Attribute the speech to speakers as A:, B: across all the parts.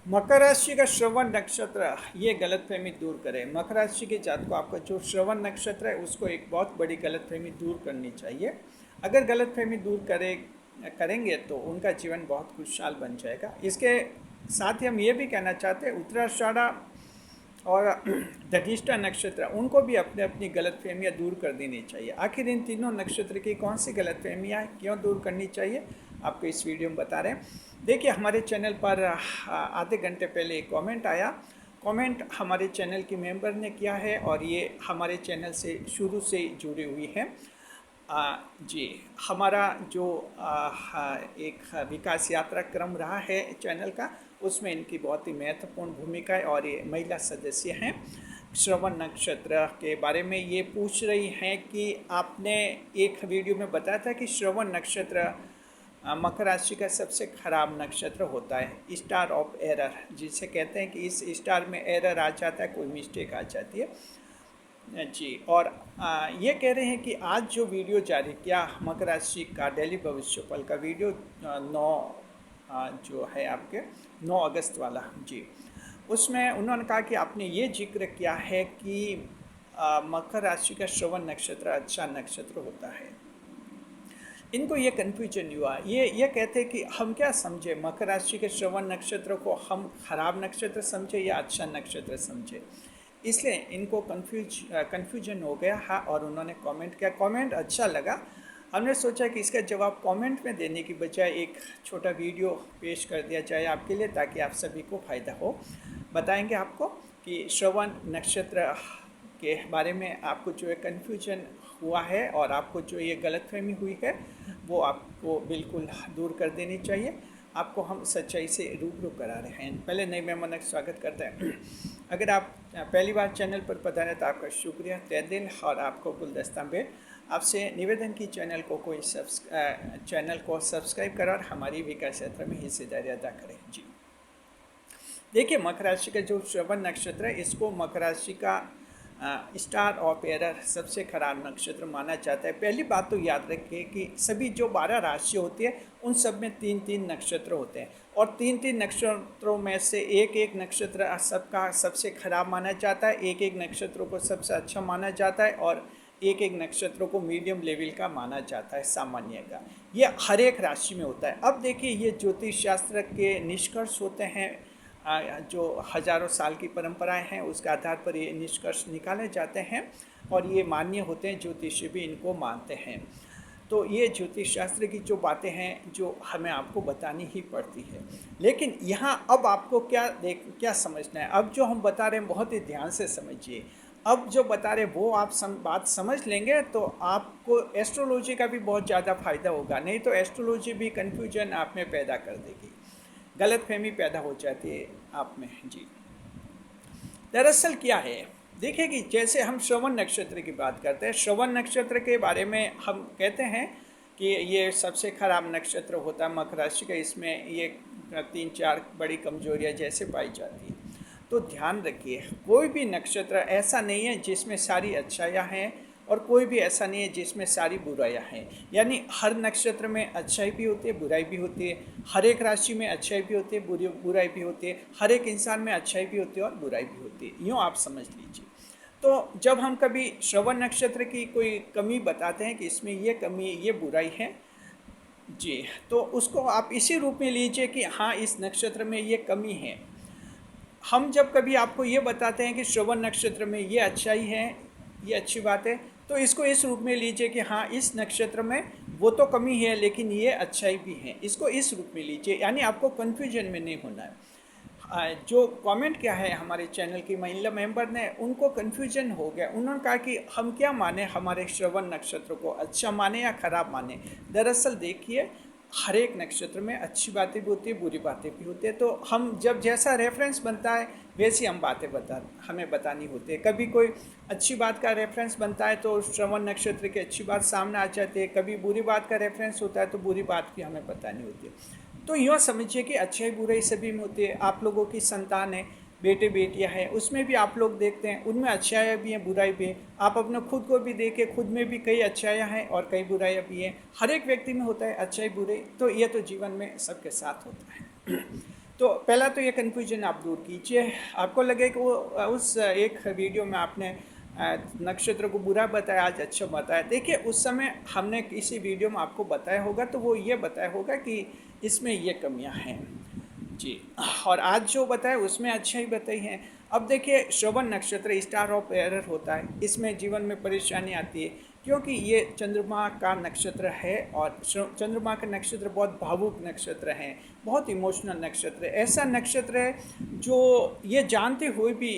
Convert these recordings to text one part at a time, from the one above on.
A: मकर राशि का श्रवण नक्षत्र ये गलतफहमी दूर करें। मकर राशि के जातकों आपका जो श्रवण नक्षत्र है उसको एक बहुत बड़ी गलतफहमी दूर करनी चाहिए। अगर गलतफहमी दूर करेंगे तो उनका जीवन बहुत खुशहाल बन जाएगा। इसके साथ ही हम ये भी कहना चाहते हैं उत्तराषाढ़ा और धनिष्ठा नक्षत्र उनको भी अपने अपनी गलतफहमियां दूर कर देनी चाहिए। आखिर इन तीनों नक्षत्र की कौन सी गलतफहमियां क्यों दूर करनी चाहिए आपको इस वीडियो में बता रहे हैं। देखिए हमारे चैनल पर आधे घंटे पहले एक कमेंट आया। कमेंट हमारे चैनल की मेंबर ने किया है और ये हमारे चैनल से शुरू से जुड़ी हुई है। जी, हमारा जो एक विकास यात्रा क्रम रहा है चैनल का, उसमें इनकी बहुत ही महत्वपूर्ण भूमिका है और ये महिला सदस्य हैं। श्रवण नक्षत्र के बारे में ये पूछ रही हैं कि आपने एक वीडियो में बताया था कि श्रवण नक्षत्र मकर राशि का सबसे खराब नक्षत्र होता है, स्टार ऑफ एरर जिसे कहते हैं कि इस स्टार में एरर आ जाता है, कोई मिस्टेक आ जाती है जी। और ये कह रहे हैं कि आज जो वीडियो जारी किया मकर राशि का डेली भविष्यफल का वीडियो 9 जो है आपके 9 अगस्त वाला जी, उसमें उन्होंने कहा कि आपने ये जिक्र किया है कि मकर राशि का श्रवण नक्षत्र अच्छा नक्षत्र होता है। इनको ये कन्फ्यूजन हुआ। ये कहते हैं कि हम क्या समझे, मकर राशि के श्रवण नक्षत्र को हम खराब नक्षत्र समझे या अच्छा नक्षत्र समझे, इसलिए इनको कन्फ्यूजन हो गया। हाँ, और उन्होंने कमेंट किया, कमेंट अच्छा लगा। हमने सोचा कि इसका जवाब कमेंट में देने की बजाय एक छोटा वीडियो पेश कर दिया जाए आपके लिए, ताकि आप सभी को फ़ायदा हो। बताएंगे आपको कि श्रवण नक्षत्र के बारे में आपको जो है कन्फ्यूजन हुआ है और आपको जो ये गलतफहमी हुई है वो आपको बिल्कुल दूर कर देनी चाहिए। आपको हम सच्चाई से रूबरू करा रहे हैं। पहले नए मेहमानों का स्वागत करते हैं। अगर आप पहली बार चैनल पर पधारे तो आपका शुक्रिया तहे दिल। और आपको गुलदस्ता में आपसे निवेदन की चैनल को सब्सक्राइब करें और हमारी विकास यात्रा में हिस्सेदारी अदा करें जी। देखिए मकर राशि का जो श्रवण नक्षत्र है इसको मकर राशि का स्टार ऑफ एरर सबसे खराब नक्षत्र माना जाता है। पहली बात तो याद रखिए कि सभी जो 12 राशि होती है उन सब में 3-3 नक्षत्र होते हैं और 3-3 नक्षत्रों में से एक नक्षत्र सबका सबसे खराब माना जाता है, एक नक्षत्रों को सबसे अच्छा माना जाता है और एक नक्षत्रों को मीडियम लेवल का माना जाता है, सामान्य का। ये हर एक राशि में होता है। अब देखिए ये ज्योतिष शास्त्र के निष्कर्ष होते हैं, जो हजारों साल की परंपराएं हैं उसके आधार पर ये निष्कर्ष निकाले जाते हैं और ये मान्य होते हैं, ज्योतिषी भी इनको मानते हैं। तो ये ज्योतिष शास्त्र की जो बातें हैं जो हमें आपको बतानी ही पड़ती है। लेकिन यहाँ अब आपको क्या समझना है, अब जो हम बता रहे हैं बहुत ही ध्यान से समझिए। अब जो बता रहे वो आप बात समझ लेंगे तो आपको एस्ट्रोलॉजी का भी बहुत ज़्यादा फायदा होगा, नहीं तो एस्ट्रोलॉजी भी कन्फ्यूजन आप में पैदा कर देगी, गलतफहमी पैदा हो जाती है आप में जी। दरअसल क्या है, देखिए कि जैसे हम श्रवण नक्षत्र की बात करते हैं, श्रवण नक्षत्र के बारे में हम कहते हैं कि ये सबसे खराब नक्षत्र होता है मकर राशि का। इसमें ये 3-4 बड़ी कमजोरियां जैसे पाई जाती हैं। तो ध्यान रखिए कोई भी नक्षत्र ऐसा नहीं है जिसमें सारी अच्छाइयाँ हैं और कोई भी ऐसा नहीं है जिसमें सारी बुराइयां हैं। यानी हर नक्षत्र में अच्छाई भी होती है, बुराई भी होती है। हर एक राशि में अच्छाई भी होती है, बुराई भी होती है। हर एक इंसान में अच्छाई भी होती है और बुराई भी होती है, यूँ आप समझ लीजिए। तो जब हम कभी श्रवण नक्षत्र की कोई कमी बताते हैं कि इसमें ये कमी, ये बुराई है जी, तो उसको आप इसी रूप में लीजिए कि हाँ इस नक्षत्र में ये कमी है। हम जब कभी आपको ये बताते हैं कि श्रवण नक्षत्र में ये अच्छाई है, ये अच्छी बात है, तो इसको इस रूप में लीजिए कि हाँ इस नक्षत्र में वो तो कमी है लेकिन ये अच्छाई भी है, इसको इस रूप में लीजिए। यानी आपको कन्फ्यूजन में नहीं होना है। जो कमेंट किया है हमारे चैनल की महिला मेंबर ने, उनको कन्फ्यूजन हो गया। उन्होंने कहा कि हम क्या माने, हमारे श्रवण नक्षत्र को अच्छा माने या खराब माने। दरअसल देखिए हर एक नक्षत्र में अच्छी बातें भी होती है, बुरी बातें भी होती है। तो हम जब जैसा रेफरेंस बनता है वैसी हम बातें हमें बतानी होती है। कभी कोई अच्छी बात का रेफरेंस बनता है तो श्रवण नक्षत्र की अच्छी बात सामने आ जाती है, कभी बुरी बात का रेफरेंस होता है तो बुरी बात भी हमें बतानी होती है। तो यूँ समझिए कि अच्छाई बुराई सभी में होती है। आप लोगों की संतान है, बेटे बेटियां हैं, उसमें भी आप लोग देखते हैं उनमें अच्छाइयाँ भी हैं, बुराई भी है। आप अपने खुद को भी देखें, खुद में भी कई अच्छाइयाँ हैं और कई बुराइयाँ भी हैं। हर एक व्यक्ति में होता है अच्छाई बुराई, तो ये तो जीवन में सबके साथ होता है। तो पहला तो ये कन्फ्यूजन आप दूर कीजिए। आपको लगे कि वो उस एक वीडियो में आपने नक्षत्र को बुरा बताया, आज अच्छा बताया। देखिए उस समय हमने किसी वीडियो में आपको बताया होगा तो वो ये बताया होगा कि इसमें ये कमियां हैं जी, और आज जो बताया उसमें अच्छा ही बताई है। अब देखिए श्रवण नक्षत्र स्टार ऑफ एरर होता है, इसमें जीवन में परेशानी आती है क्योंकि ये चंद्रमा का नक्षत्र है और चंद्रमा का नक्षत्र बहुत भावुक नक्षत्र है, बहुत इमोशनल नक्षत्र है। ऐसा नक्षत्र है जो ये जानते हुए भी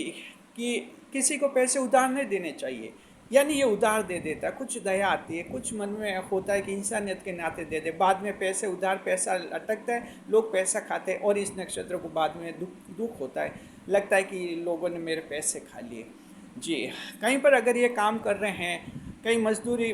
A: कि किसी को पैसे उधार नहीं देने चाहिए, यानी ये उधार दे देता, कुछ दया आती है, कुछ मन में होता है कि इंसानियत के नाते दे दे, बाद में पैसे उधार पैसा अटकता है, लोग पैसा खाते हैं और इस नक्षत्र को बाद में दुख होता है, लगता है कि लोगों ने मेरे पैसे खा लिए जी। कहीं पर अगर ये काम कर रहे हैं, कहीं मजदूरी,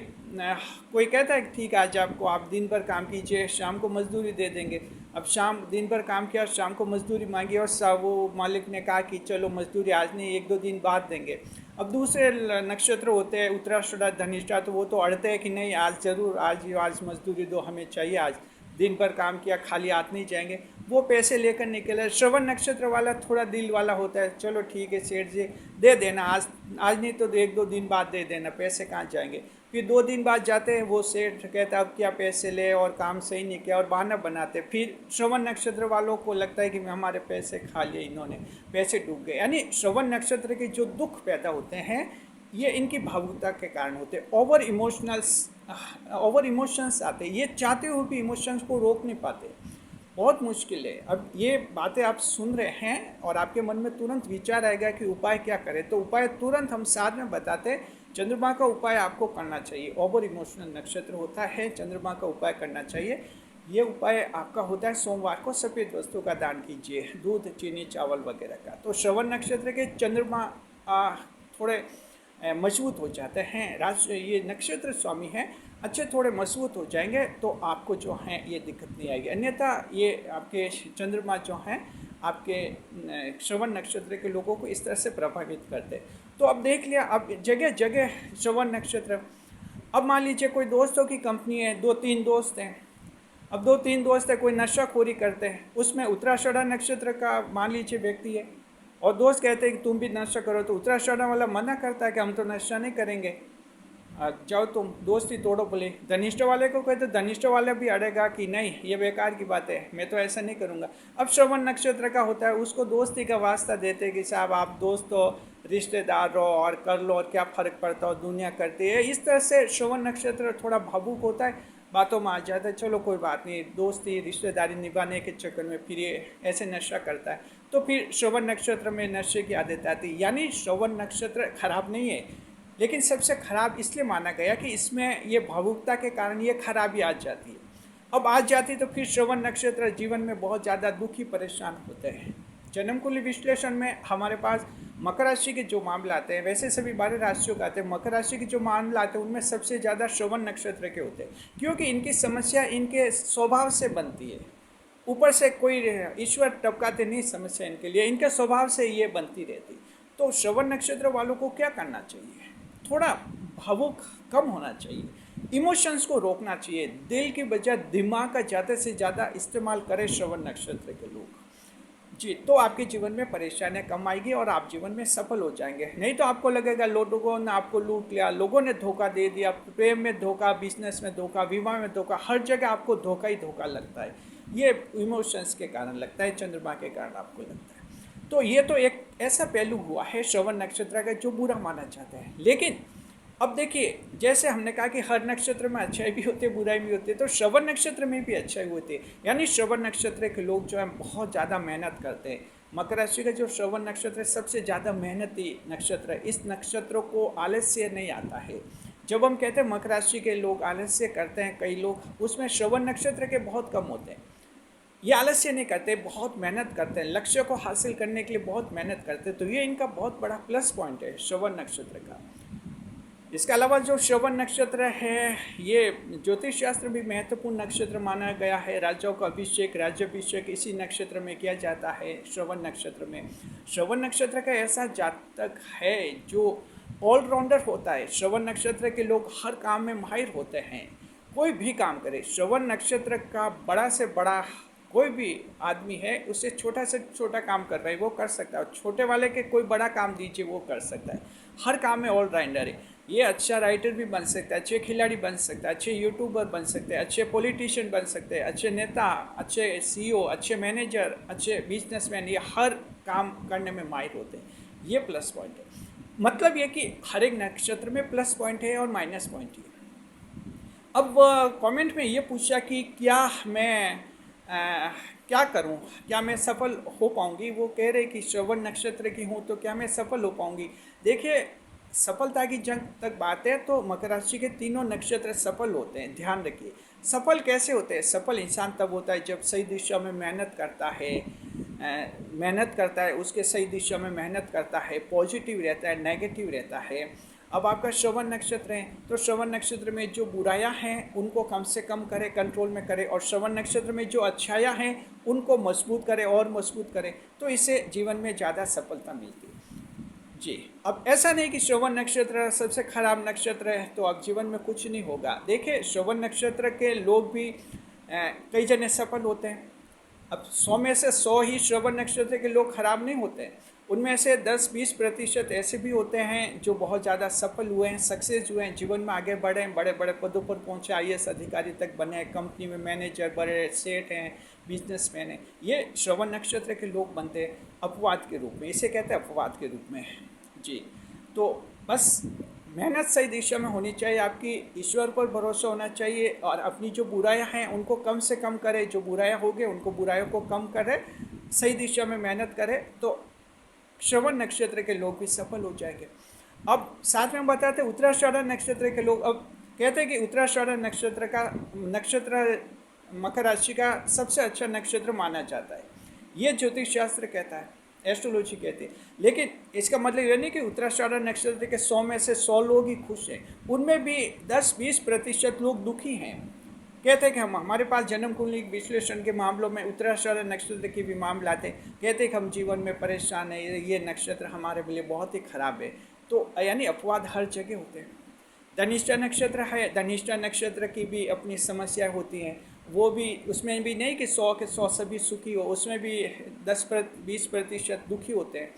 A: कोई कहता है कि ठीक है आज आपको आप दिन भर काम कीजिए, शाम को मजदूरी दे देंगे। अब शाम दिन भर काम किया, शाम को मजदूरी मांगी और वो मालिक ने कहा कि चलो मजदूरी आज नहीं, एक दो दिन बाद देंगे। अब दूसरे नक्षत्र होते हैं उत्तराषाढ़ा धनिष्ठा, तो वो तो अड़ते हैं कि नहीं आज ज़रूर, आज मजदूरी दो, हमें चाहिए, आज दिन भर काम किया, खाली हाथ नहीं जाएंगे, वो पैसे लेकर निकले। श्रवण नक्षत्र वाला थोड़ा दिल वाला होता है, चलो ठीक है सेठ जी दे देना, आज नहीं तो एक दो दिन बाद दे देना, पैसे कहाँ जाएंगे। फिर 2 दिन बाद जाते हैं, वो सेठ कहता है अब क्या पैसे ले, और काम सही नहीं किया और बहाना बनाते। फिर श्रवण नक्षत्र वालों को लगता है कि हमारे पैसे खा लिए इन्होंने, पैसे डूब गए। यानी श्रवण नक्षत्र के जो दुख पैदा होते हैं ये इनकी भावुकता के कारण होते हैं। ओवर इमोशंस आते हैं, ये चाहते हुए भी इमोशंस को रोक नहीं पाते, बहुत मुश्किल है। अब ये बातें आप सुन रहे हैं और आपके मन में तुरंत विचार आएगा कि उपाय क्या करें, तो उपाय तुरंत हम साथ में बताते हैं। चंद्रमा का उपाय आपको करना चाहिए, ओवर इमोशनल नक्षत्र होता है, चंद्रमा का उपाय करना चाहिए। ये उपाय आपका होता है सोमवार को सफ़ेद वस्तु का दान कीजिए, दूध चीनी चावल वगैरह का। तो श्रवण नक्षत्र के चंद्रमा थोड़े मजबूत हो जाते हैं, ये नक्षत्र स्वामी हैं, अच्छे थोड़े मजबूत हो जाएंगे तो आपको जो है ये दिक्कत नहीं आएगी। अन्यथा ये आपके चंद्रमा जो हैं आपके श्रवण नक्षत्र के लोगों को इस तरह से प्रभावित करते हैं। तो अब देख लिया, अब जगह जगह श्रवण नक्षत्र। अब मान लीजिए कोई दोस्तों की कंपनी है, 2-3 दोस्त हैं। अब 2-3 दोस्त है, कोई नशाखोरी करते हैं, उसमें उत्तराषाढ़ा नक्षत्र का मान लीजिए व्यक्ति है और दोस्त कहते हैं कि तुम भी नशा करो, तो उत्तराषाढ़ा वाला मना करता है कि हम तो नशा नहीं करेंगे, जाओ तुम दोस्ती तोड़ो। बोले धनिष्ठ वाले को कहते, धनिष्ठ वाले भी अड़ेगा कि नहीं ये बेकार की बात है, मैं तो ऐसा नहीं करूँगा। अब श्रवण नक्षत्र का होता है, उसको दोस्ती का वास्ता देते कि साहब आप दोस्त हो, रिश्तेदार रहो और कर लो, और क्या फ़र्क पड़ता हो, दुनिया करती है। इस तरह से श्रवण नक्षत्र थोड़ा भावुक होता है, बातों में आ जाता है, चलो कोई बात नहीं, दोस्ती रिश्तेदारी निभाने के चक्कर में फिर ये ऐसे नशा करता है, तो फिर श्रवण नक्षत्र में नशे की आदत आती है। यानी श्रवण नक्षत्र खराब नहीं है, लेकिन सबसे खराब इसलिए माना गया कि इसमें ये भावुकता के कारण ये खराबी आ जाती है। अब आ जाती तो फिर श्रवण नक्षत्र जीवन में बहुत ज़्यादा दुखी परेशान होते हैं। जन्म कुंडली विश्लेषण में हमारे पास मकर राशि के जो मामले आते हैं, वैसे सभी 12 राशियों के आते हैं, मकर राशि के जो मामले आते हैं उनमें सबसे ज़्यादा श्रवण नक्षत्र के होते हैं, क्योंकि इनकी समस्या इनके स्वभाव से बनती है। ऊपर से कोई ईश्वर टपकाते नहीं समस्या इनके लिए, इनके स्वभाव से ये बनती रहती। तो श्रवण नक्षत्र वालों को क्या करना चाहिए, थोड़ा भावुक कम होना चाहिए, इमोशंस को रोकना चाहिए, दिल की बजाय दिमाग का ज़्यादा से ज़्यादा इस्तेमाल करें श्रवण नक्षत्र के लोग जी। तो आपके जीवन में परेशानियां कम आएगी और आप जीवन में सफल हो जाएंगे। नहीं तो आपको लगेगा लोगों ने आपको लूट लिया, लोगों ने धोखा दे दिया, प्रेम में धोखा, बिजनेस में धोखा, विवाह में धोखा, हर जगह आपको धोखा ही धोखा लगता है। ये इमोशंस के कारण लगता है, चंद्रमा के कारण आपको लगता है। तो ये तो एक ऐसा पहलू हुआ है श्रवण नक्षत्र का जो बुरा माना जाता है। लेकिन अब देखिए, जैसे हमने कहा कि हर नक्षत्र में अच्छाई भी होती है बुराई भी होती है, तो श्रवण नक्षत्र में भी अच्छाई होती है। यानी श्रवण नक्षत्र के लोग जो है बहुत ज़्यादा मेहनत करते हैं। मकर राशि का जो श्रवण नक्षत्र है सबसे ज़्यादा मेहनती नक्षत्र है। इस नक्षत्र को आलस्य नहीं आता है। जब हम कहते हैं मकर राशि के लोग आलस्य करते हैं, कई लोग, उसमें श्रवण नक्षत्र के बहुत कम होते हैं। ये आलस्य नहीं करते, बहुत मेहनत करते हैं, लक्ष्य को हासिल करने के लिए बहुत मेहनत करते हैं। तो ये इनका बहुत बड़ा प्लस पॉइंट है श्रवण नक्षत्र का। इसके अलावा जो श्रवण नक्षत्र है ये ज्योतिष शास्त्र भी महत्वपूर्ण नक्षत्र माना गया है। राजाओं का अभिषेक, राज्याभिषेक इसी नक्षत्र में किया जाता है श्रवण नक्षत्र में। श्रवण नक्षत्र का ऐसा जातक है जो ऑलराउंडर होता है। श्रवण नक्षत्र के लोग हर काम में माहिर होते हैं, कोई भी काम करे। श्रवण नक्षत्र का बड़ा से बड़ा कोई भी आदमी है उससे छोटा से छोटा काम कर रहा है वो कर सकता है, छोटे वाले के कोई बड़ा काम दीजिए वो कर सकता है। हर काम में ऑलराउंडर है। ये अच्छा राइटर भी बन सकता है, अच्छे खिलाड़ी बन सकता है, अच्छे यूट्यूबर बन सकते हैं, अच्छे पॉलिटिशियन बन सकते हैं, अच्छे नेता, अच्छे सीईओ, अच्छे मैनेजर, अच्छे बिजनेसमैन, ये हर काम करने में माहिर होते हैं। ये प्लस पॉइंट है। मतलब ये कि हर एक नक्षत्र में प्लस पॉइंट है और माइनस पॉइंट है। अब कमेंट में ये पूछा कि क्या मैं क्या करूं, क्या मैं सफल हो पाऊंगी। वो कह रहे कि श्रवण नक्षत्र की हूं तो क्या मैं सफल हो पाऊंगी। देखिए, सफलता की जंग तक बात है तो मकर राशि के तीनों नक्षत्र सफल होते हैं। ध्यान रखिए, सफल कैसे होते हैं। सफल इंसान तब होता है जब सही दिशा में मेहनत करता है, उसके सही दिशा में मेहनत करता है, पॉजिटिव रहता है, नेगेटिव रहता है। अब आपका श्रवण नक्षत्र है तो श्रवण नक्षत्र में जो बुराइयां हैं उनको कम से कम करे, कंट्रोल में करे, और श्रवण नक्षत्र में जो अच्छाइयां हैं उनको मजबूत करे और मजबूत करे, तो इससे जीवन में ज़्यादा सफलता मिलती है। जी, अब ऐसा नहीं कि श्रवण नक्षत्र सबसे खराब नक्षत्र है तो अब जीवन में कुछ नहीं होगा। देखिए, श्रवण नक्षत्र के लोग भी कई जने सफल होते हैं। अब 100 में से 100 ही श्रवण नक्षत्र के लोग खराब नहीं होते हैं। उनमें से 10-20% ऐसे भी होते हैं जो बहुत ज़्यादा सफल हुए हैं, सक्सेस हुए हैं, जीवन में आगे बढ़े हैं, बड़े बड़े पदों पर पहुंचे, आईएएस अधिकारी तक बने हैं, कंपनी में मैनेजर, बड़े सेठ हैं, बिजनेसमैन हैं। ये श्रवण नक्षत्र के लोग बनते हैं अपवाद के रूप में, इसे कहते हैं अपवाद के रूप में। जी, तो बस मेहनत सही दिशा में होनी चाहिए आपकी, ईश्वर पर भरोसा होना चाहिए, और अपनी जो बुराइयां हैं उनको कम से कम करें, जो बुराइयां हो गए उनको बुराइयों को कम करें, सही दिशा में मेहनत करें तो श्रवण नक्षत्र के लोग भी सफल हो जाएंगे। अब साथ में बताते उत्तराषाढ़ नक्षत्र के लोग, अब कहते हैं कि उत्तराषाढ़ नक्षत्र मकर राशि का सबसे अच्छा नक्षत्र माना जाता है। ये ज्योतिष शास्त्र कहता है, एस्ट्रोलॉजी कहती है। लेकिन इसका मतलब ये नहीं कि उत्तराषाढ़ नक्षत्र के 100 में से 100 लोग ही खुश हैं, उनमें भी 10-20% लोग दुखी हैं। कहते हैं कि हमारे पास जन्म कुंडली विश्लेषण के मामलों में उत्तराषाढ़ नक्षत्र की भी मामला आते हैं। कहते हैं कि हम जीवन में परेशान हैं, ये नक्षत्र हमारे लिए बहुत ही खराब है। तो यानी अपवाद हर जगह होते हैं। धनिष्ठा नक्षत्र है, धनिष्ठा नक्षत्र की भी अपनी समस्याएं होती हैं। वो भी, उसमें भी नहीं कि 100 के 100 सभी सुखी हो, उसमें भी 10-20% दुखी होते हैं।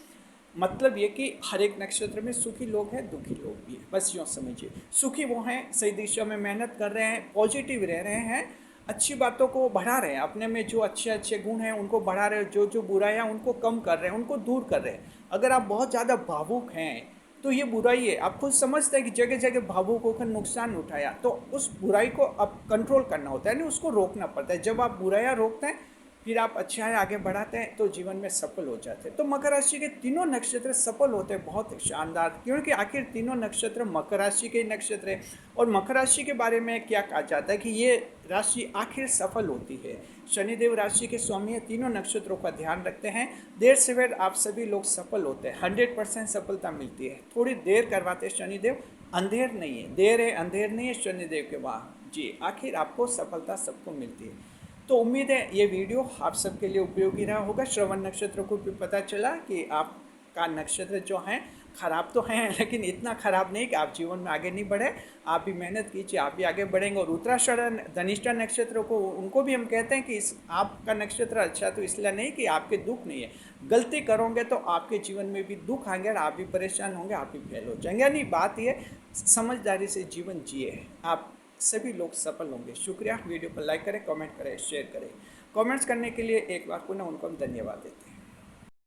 A: मतलब ये कि हर एक नक्षत्र में सुखी लोग हैं, दुखी लोग भी हैं, बस यूँ समझिए। सुखी वो हैं सही दिशा में मेहनत कर रहे हैं, पॉजिटिव रह रहे हैं, अच्छी बातों को बढ़ा रहे हैं, अपने में जो अच्छे अच्छे गुण हैं उनको बढ़ा रहे हैं, जो जो बुराइयां उनको कम कर रहे हैं, उनको दूर कर रहे हैं। अगर आप बहुत ज़्यादा भावुक हैं तो ये बुराई है। आप खुद समझते हैं कि जगह जगह भावुक होकर नुकसान उठाया, तो उस बुराई को अब कंट्रोल करना होता है, नहीं उसको रोकना पड़ता है। जब आप बुराइयां रोकते हैं फिर आप अच्छाई आगे बढ़ाते हैं तो जीवन में सफल हो जाते हैं। तो मकर राशि के तीनों नक्षत्र सफल होते हैं, बहुत शानदार, क्योंकि आखिर तीनों नक्षत्र मकर राशि के नक्षत्र है। और मकर राशि के बारे में क्या कहा जाता है कि ये राशि आखिर सफल होती है। शनिदेव राशि के स्वामी है, तीनों नक्षत्रों का ध्यान रखते हैं, देर सवेर आप सभी लोग सफल होते हैं, 100% सफलता मिलती है। थोड़ी देर करवाते शनिदेव, अंधेर नहीं है, देर है अंधेर नहीं है शनिदेव के वहाँ। जी, आखिर आपको सफलता सबको मिलती है। तो उम्मीद है ये वीडियो आप सबके लिए उपयोगी रहा होगा। श्रवण नक्षत्र को भी पता चला कि आपका नक्षत्र जो है खराब तो हैं, लेकिन इतना खराब नहीं कि आप जीवन में आगे नहीं बढ़े। आप भी मेहनत कीजिए, आप भी आगे बढ़ेंगे। और उत्तराषाढ़ धनिष्ठा नक्षत्र को, उनको भी हम कहते हैं कि आपका नक्षत्र अच्छा, तो इसलिए नहीं कि आपके दुख नहीं है। गलती करोगे तो आपके जीवन में भी दुख आएंगे और आप भी परेशान होंगे, आप भी फेल हो जाएंगे। यानी बात ये समझदारी से जीवन जिए, आप सभी लोग सफल होंगे। शुक्रिया। वीडियो को लाइक करें, कमेंट करें, शेयर करें। कमेंट्स करने के लिए एक बार पुनः उनको हम धन्यवाद देते हैं।